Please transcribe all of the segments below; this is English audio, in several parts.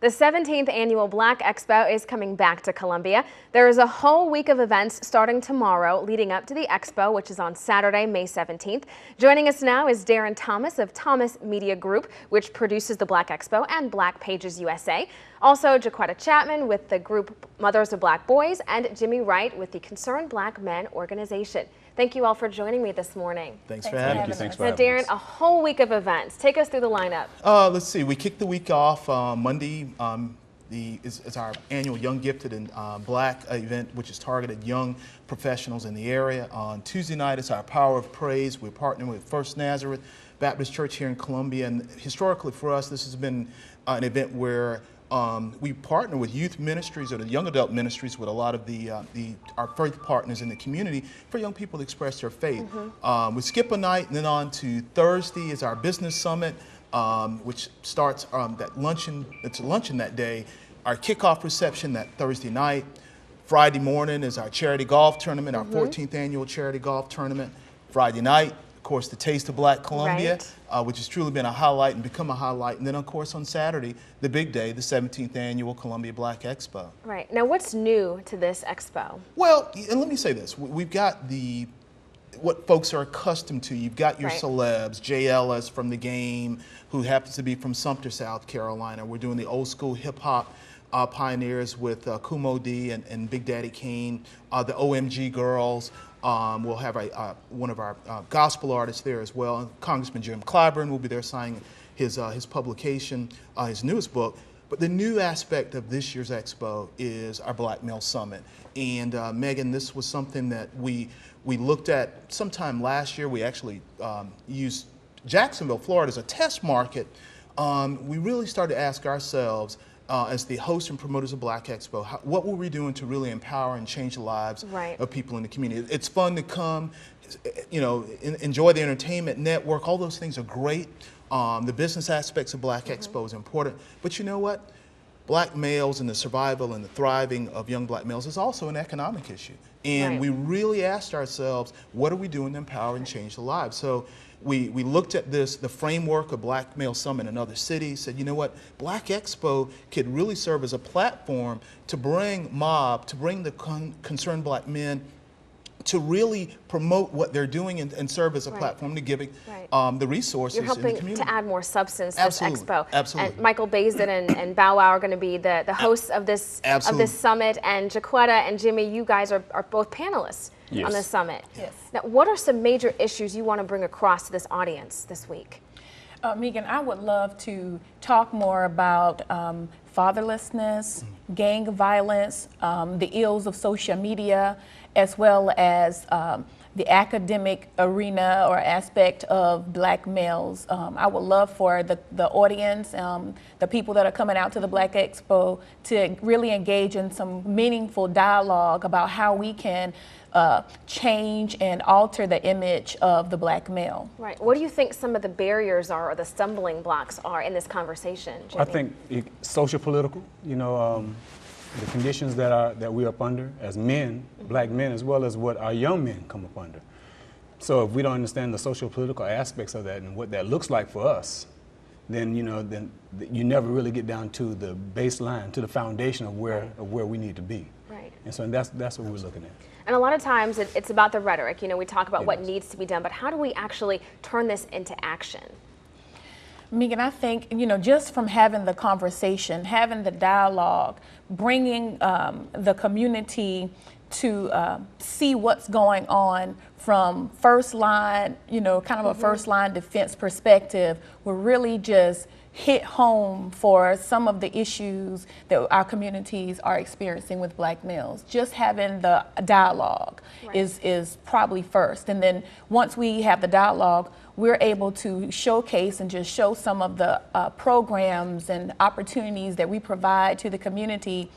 The 17th annual Black Expo is coming back to Columbia. There is a whole week of events starting tomorrow leading up to the Expo, which is on Saturday, May 17th. Joining us now is Darren Thomas of Thomas Media Group, which produces the Black Expo and Black Pages USA. Also, Jaquetta Chapman with the group Mothers of Black Boys, and Jimmy Wright with the Concerned Black Men organization. Thank you all for joining me this morning. Thanks for having us. Now, Darren, a whole week of events. Take us through the lineup. Let's see. We kicked the week off Monday. It's our annual Young Gifted and Black event, which is targeted young professionals in the area. On Tuesday night, it's our Power of Praise. We're partnering with First Nazareth Baptist Church here in Columbia. And historically for us, this has been an event where we partner with youth ministries or the young adult ministries with a lot of our faith partners in the community for young people to express their faith. We skip a night, and then on to Thursday is our business summit, which starts that luncheon. It's a luncheon that day. Our kickoff reception that Thursday night. Friday morning is our charity golf tournament, our 14th annual charity golf tournament. Friday night, of course, the Taste of Black Columbia, which has truly been a highlight and become a highlight. And then, of course, on Saturday, the big day, the 17th annual Columbia Black Expo. Right. Now, what's new to this expo? Well, and let me say this. We've got what folks are accustomed to. You've got your celebs, Jay Ellis from The Game, who happens to be from Sumter, South Carolina. We're doing the old school hip hop pioneers with Kumo D and Big Daddy Kane, the OMG Girls. We'll have one of our gospel artists there as well. And Congressman Jim Clyburn will be there signing his publication, his newest book. But the new aspect of this year's expo is our Black Male Summit. And Megan, this was something that we looked at sometime last year. We actually used Jacksonville, Florida as a test market. We really started to ask ourselves, as the hosts and promoters of Black Expo, what were we doing to really empower and change the lives of people in the community? It's fun to come, enjoy the entertainment, network, all those things are great. The business aspects of Black Expo is important, but you know what? Black males and the survival and the thriving of young black males is also an economic issue. And we really asked ourselves, what are we doing to empower and change the lives? So we looked at the framework of Black Male Summit in other cities, said, you know what, Black Expo could really serve as a platform to bring the concerned black men to really promote what they're doing and serve as a platform to giving the resources in the community. You're helping to add more substance to this expo. Absolutely. And Michael Baisden and Bow Wow are going to be the hosts of this summit, and Jaquetta and Jimmy, you guys are both panelists on this summit. Yes. Now, what are some major issues you want to bring across to this audience this week? Megan, I would love to talk more about fatherlessness, gang violence, the ills of social media, as well as the academic arena or aspect of black males. I would love for the audience, the people that are coming out to the Black Expo, to really engage in some meaningful dialogue about how we can change and alter the image of the black male. Right. What do you think some of the barriers are or the stumbling blocks are in this conversation, Jimmy? I think social political, the conditions that we're up under as men, black men, as well as what our young men come up under. So if we don't understand the social political aspects of that and what that looks like for us, then you never really get down to the baseline, to the foundation of where we need to be. Right. And so that's what we're looking at. And a lot of times it's about the rhetoric. We talk about what needs to be done, but how do we actually turn this into action? Megan, I think, just from having the conversation, having the dialogue, bringing the community to see what's going on from first line, kind of a first line defense perspective, will really just hit home for some of the issues that our communities are experiencing with black males. Just having the dialogue is probably first. And then once we have the dialogue, we're able to showcase and just show some of the programs and opportunities that we provide to the community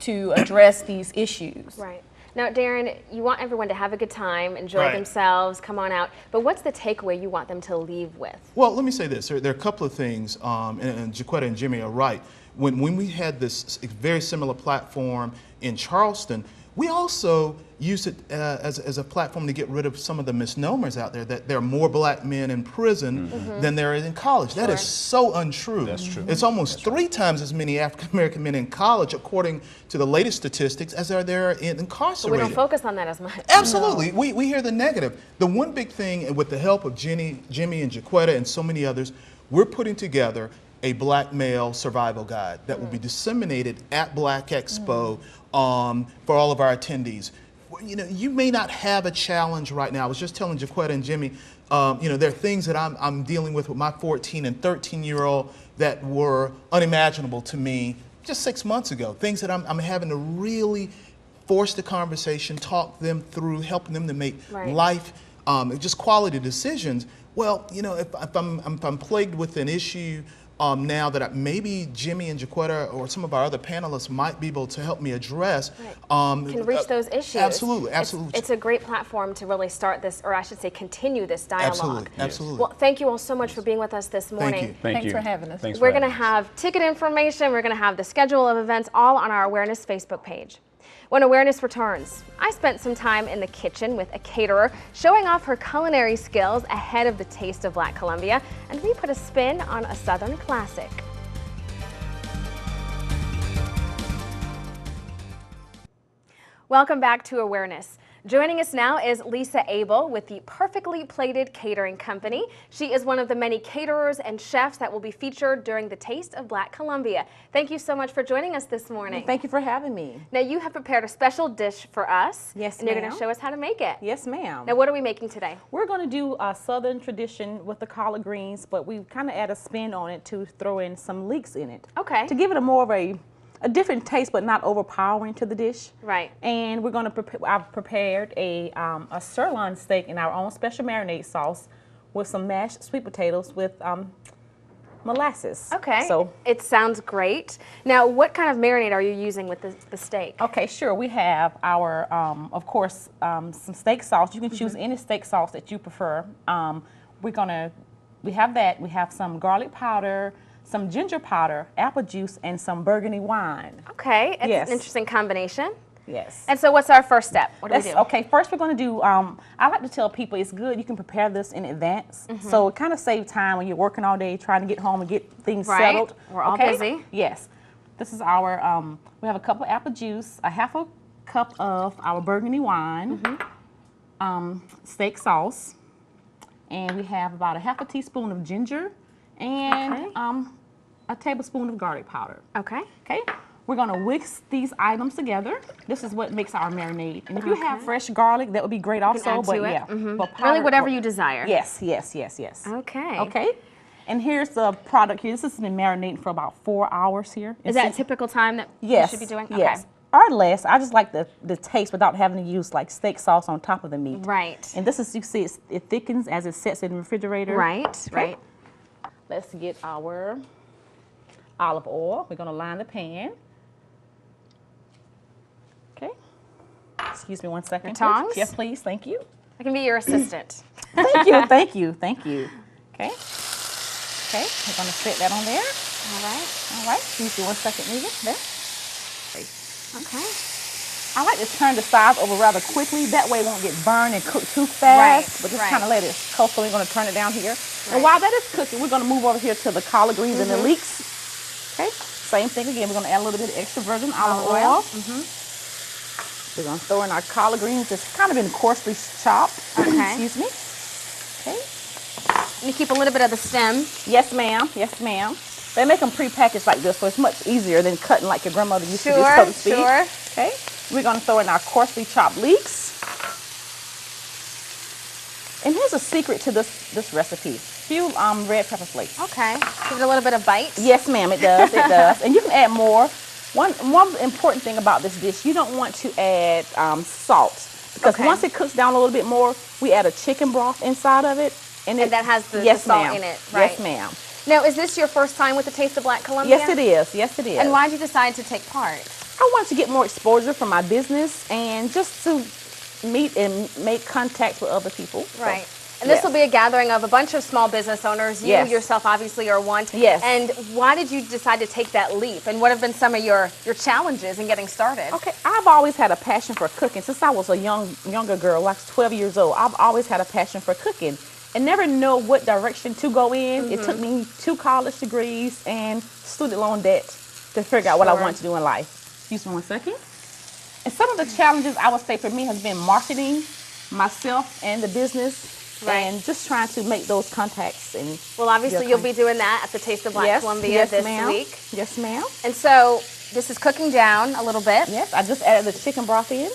to address these issues. Right. Now, Darren, you want everyone to have a good time, enjoy themselves, come on out, but what's the takeaway you want them to leave with? Well, let me say this. There are a couple of things, and Jaquetta and Jimmy are right. When we had this very similar platform in Charleston, we also used it as a platform to get rid of some of the misnomers out there, that there are more black men in prison than there is in college. That is so untrue. That's true. It's almost 3 times as many African American men in college, according to the latest statistics, as are there incarcerated. But we don't focus on that as much. Absolutely. We hear the negative. The one big thing, and with the help of Jimmy and Jaquetta and so many others, we're putting together a black male survival guide that will be disseminated at Black Expo for all of our attendees. You know, you may not have a challenge right now. I was just telling Jaquetta and Jimmy, you know, there are things that I'm dealing with my 14 and 13-year-old that were unimaginable to me just 6 months ago. Things that I'm having to really force the conversation, talk them through, helping them to make life, just quality decisions. Well, you know, if I'm plagued with an issue now that maybe Jimmy and Jaquetta or some of our other panelists might be able to help me address. Can reach those issues. Absolutely, absolutely. It's a great platform to really start this, or I should say continue this dialogue. Absolutely, absolutely. Well, thank you all so much for being with us this morning. Thanks for having us. We're going to have ticket information, we're going to have the schedule of events all on our Awareness Facebook page. When Awareness returns, I spent some time in the kitchen with a caterer showing off her culinary skills ahead of the Taste of Black Columbia, and we put a spin on a Southern classic. Welcome back to Awareness. Joining us now is Lisa Abel with the Perfectly Plated Catering Company. She is one of the many caterers and chefs that will be featured during the Taste of Black Columbia. Thank you so much for joining us this morning. Thank you for having me. Now you have prepared a special dish for us. Yes, and you're going to show us how to make it. Yes, ma'am. Now what are we making today? We're going to do a Southern tradition with the collard greens, but we kind of add a spin on it to throw in some leeks in it. Okay. To give it a more of a different taste, but not overpowering to the dish. Right. And we're going to I've prepared a sirloin steak in our own special marinade sauce with some mashed sweet potatoes with molasses. Okay. So it sounds great. Now, what kind of marinade are you using with the steak? Okay, sure. We have our, of course, some steak sauce. You can choose any steak sauce that you prefer. We have that. We have some garlic powder, some ginger powder, apple juice, and some burgundy wine. Okay, it's an interesting combination. Yes. And so what's our first step? What do we do? Okay, first we're going to do, I like to tell people it's good you can prepare this in advance. So it kind of saves time when you're working all day trying to get home and get things settled. We're all busy. Yes. This is our, we have a cup of apple juice, a half a cup of our burgundy wine, steak sauce, and we have about a half a teaspoon of ginger, and a tablespoon of garlic powder. Okay. Okay. We're going to whisk these items together. This is what makes our marinade. And if you have fresh garlic, that would be great also. Add but to it. yeah, but really whatever you desire. Yes. Okay. Okay. And here's the product here. This has been marinating for about 4 hours here. Is that a typical time that you should be doing? Yes. Okay. Or less. I just like the taste without having to use like steak sauce on top of the meat. Right. And this is, you see, it thickens as it sets in the refrigerator. Right. Okay. Right. Let's get our olive oil. We're going to line the pan. Okay. Excuse me one second. The tongs? Yes, please. Thank you. I can be your assistant. Thank you. Thank you. Thank you. Okay. Okay. We're going to set that on there. All right. All right. Excuse me one second, Neva. There. Okay. I like to turn the sides over rather quickly. That way it won't get burned and cooked too fast. But just kind of let it cook. So we're going to turn it down here. And while that is cooking, we're going to move over here to the collard greens and the leeks. Okay. Same thing again. We're going to add a little bit of extra virgin olive oil. We're going to throw in our collard greens that's kind of been coarsely chopped. Okay. Excuse me. Okay. You keep a little bit of the stem. Yes, ma'am. Yes, ma'am. They make them pre-packaged like this, so it's much easier than cutting like your grandmother used to do, so to speak. Sure. Okay. We're going to throw in our coarsely chopped leeks. And here's a secret to this recipe. Few red pepper flakes. Okay. Give it a little bit of bite. Yes, ma'am, it does. It does. And you can add more. One important thing about this dish, you don't want to add salt. Because once it cooks down a little bit more, we add a chicken broth inside of it. And that has the salt in it, right? Yes, ma'am. Now, is this your first time with the Taste of Black Columbia? Yes, it is. Yes, it is. And why did you decide to take part? I wanted to get more exposure for my business and just to meet and make contact with other people. Right. And this will be a gathering of a bunch of small business owners. You yourself obviously are one. Yes. And why did you decide to take that leap? And what have been some of your challenges in getting started? Okay, I've always had a passion for cooking. Since I was a younger girl, like 12 years old, I've always had a passion for cooking and never know what direction to go in. It took me 2 college degrees and student loan debt to figure out what I wanted to do in life. Excuse me one second. And some of the challenges I would say for me has been marketing myself and the business. And just trying to make those contacts. And well, obviously you'll be doing that at the Taste of Black Columbia this week. Yes, ma'am. And so this is cooking down a little bit. Yes, I just added the chicken broth in.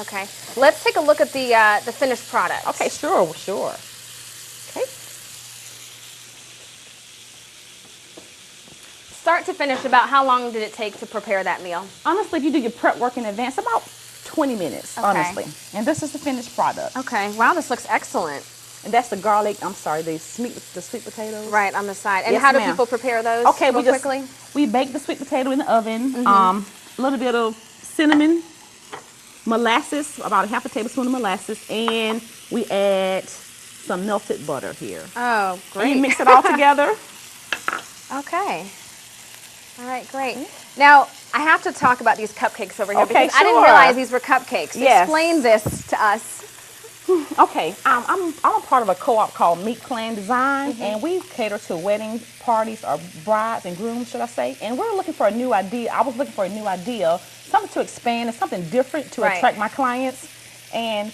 Okay. Let's take a look at the finished product. Okay, sure. Okay. Start to finish, about how long did it take to prepare that meal? Honestly, if you do your prep work in advance, about 20 minutes, honestly. And this is the finished product. Okay. Wow, this looks excellent. And that's the garlic, the sweet potatoes. Right, on the side. And how do people prepare those quickly? We bake the sweet potato in the oven. A little bit of cinnamon, molasses, about 1/2 tablespoon of molasses, and we add some melted butter here. Oh, great. And you mix it all together. Okay. All right, great. Now, I have to talk about these cupcakes over here because I didn't sure. realize these were cupcakes. Yes. Explain this to us. Okay, I'm a part of a co-op called Meat Clan Design, and we cater to wedding parties or brides and grooms, should I say. And we're looking for a new idea. I was looking for a new idea, something to expand and something different to attract my clients. And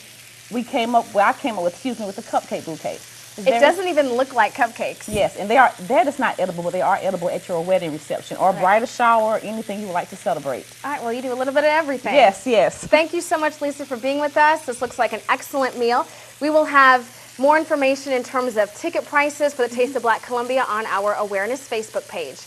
I came up with the cupcake bouquet. It doesn't even look like cupcakes. Yes, and that is not edible, but they are edible at your wedding reception or bridal shower or anything you would like to celebrate. All right, well, you do a little bit of everything. Yes. Thank you so much, Lisa, for being with us. This looks like an excellent meal. We will have more information in terms of ticket prices for the Taste of Black Columbia on our Awareness Facebook page.